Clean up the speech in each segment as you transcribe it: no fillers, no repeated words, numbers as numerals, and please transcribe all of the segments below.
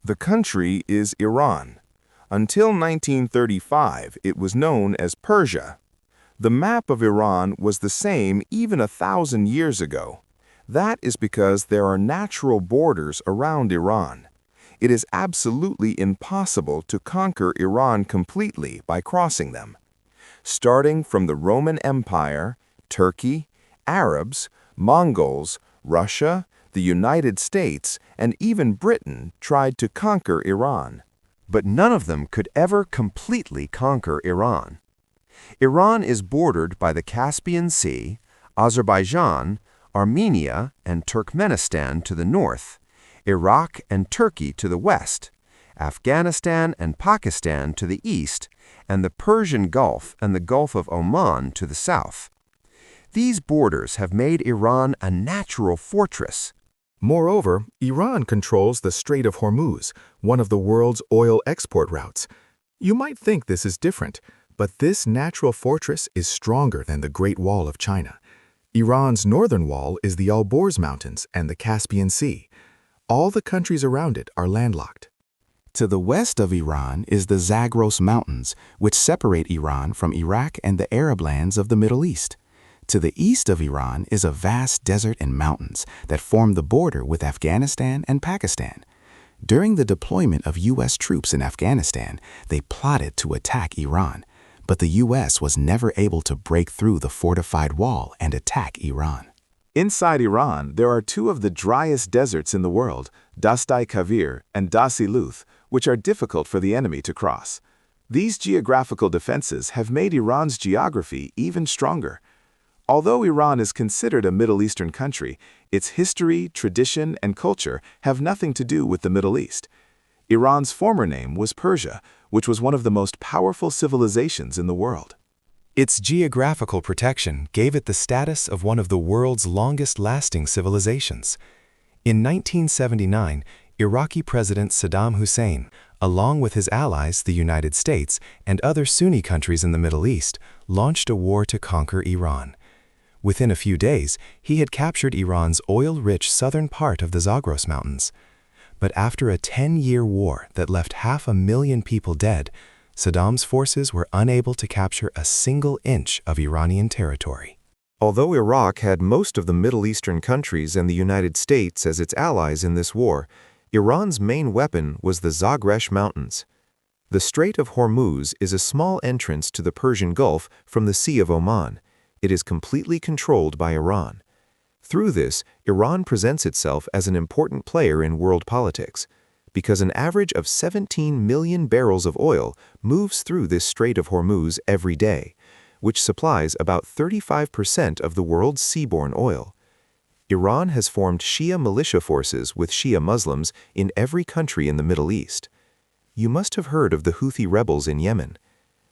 The country is Iran. Until 1935, it was known as Persia. The map of Iran was the same even 1,000 years ago. That is because there are natural borders around Iran. It is absolutely impossible to conquer Iran completely by crossing them. Starting from the Roman Empire, Turkey, Arabs, Mongols, Russia, the United States, and even Britain tried to conquer Iran. But none of them could ever completely conquer Iran. Iran is bordered by the Caspian Sea, Azerbaijan, Armenia, and Turkmenistan to the north, Iraq and Turkey to the west, Afghanistan and Pakistan to the east, and the Persian Gulf and the Gulf of Oman to the south. These borders have made Iran a natural fortress. Moreover, Iran controls the Strait of Hormuz, one of the world's oil export routes. You might think this is different, but this natural fortress is stronger than the Great Wall of China. Iran's northern wall is the Zagros Mountains and the Caspian Sea. All the countries around it are landlocked. To the west of Iran is the Zagros Mountains, which separate Iran from Iraq and the Arab lands of the Middle East. To the east of Iran is a vast desert and mountains that form the border with Afghanistan and Pakistan. During the deployment of U.S. troops in Afghanistan, they plotted to attack Iran, but the U.S. was never able to break through the fortified wall and attack Iran. Inside Iran, there are two of the driest deserts in the world, Dasht-i Kavir and Dasht-i-Luth, which are difficult for the enemy to cross. These geographical defenses have made Iran's geography even stronger. Although Iran is considered a Middle Eastern country, its history, tradition, and culture have nothing to do with the Middle East. Iran's former name was Persia, which was one of the most powerful civilizations in the world. Its geographical protection gave it the status of one of the world's longest-lasting civilizations. In 1979, Iraqi President Saddam Hussein, along with his allies, the United States, and other Sunni countries in the Middle East, launched a war to conquer Iran. Within a few days, he had captured Iran's oil-rich southern part of the Zagros Mountains. But after a 10-year war that left 500,000 people dead, Saddam's forces were unable to capture a single inch of Iranian territory. Although Iraq had most of the Middle Eastern countries and the United States as its allies in this war, Iran's main weapon was the Zagros Mountains. The Strait of Hormuz is a small entrance to the Persian Gulf from the Sea of Oman. It is completely controlled by Iran. Through this, Iran presents itself as an important player in world politics, because an average of 17 million barrels of oil moves through this Strait of Hormuz every day, which supplies about 35% of the world's seaborne oil. Iran has formed Shia militia forces with Shia Muslims in every country in the Middle East. You must have heard of the Houthi rebels in Yemen.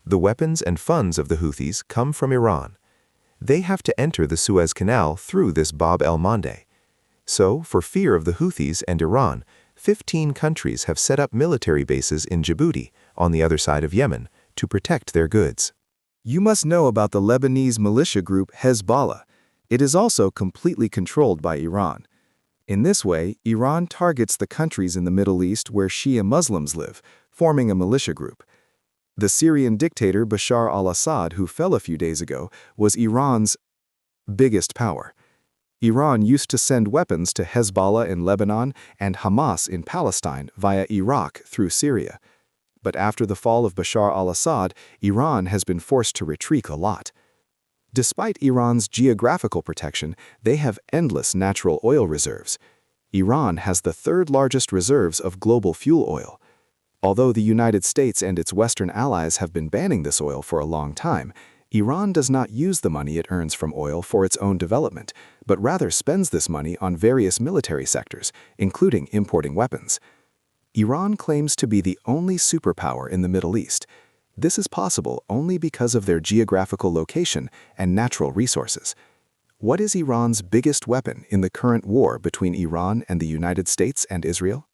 The weapons and funds of the Houthis come from Iran. They have to enter the Suez Canal through this Bab el-Mandeb. So, for fear of the Houthis and Iran, 15 countries have set up military bases in Djibouti, on the other side of Yemen, to protect their goods. You must know about the Lebanese militia group Hezbollah. It is also completely controlled by Iran. In this way, Iran targets the countries in the Middle East where Shia Muslims live, forming a militia group. The Syrian dictator Bashar al-Assad, who fell a few days ago, was Iran's biggest power. Iran used to send weapons to Hezbollah in Lebanon and Hamas in Palestine via Iraq through Syria. But after the fall of Bashar al-Assad, Iran has been forced to retreat a lot. Despite Iran's geographical protection, they have endless natural oil reserves. Iran has the third largest reserves of global fuel oil. Although the United States and its Western allies have been banning this oil for a long time, Iran does not use the money it earns from oil for its own development, but rather spends this money on various military sectors, including importing weapons. Iran claims to be the only superpower in the Middle East. This is possible only because of their geographical location and natural resources. What is Iran's biggest weapon in the current war between Iran and the United States and Israel?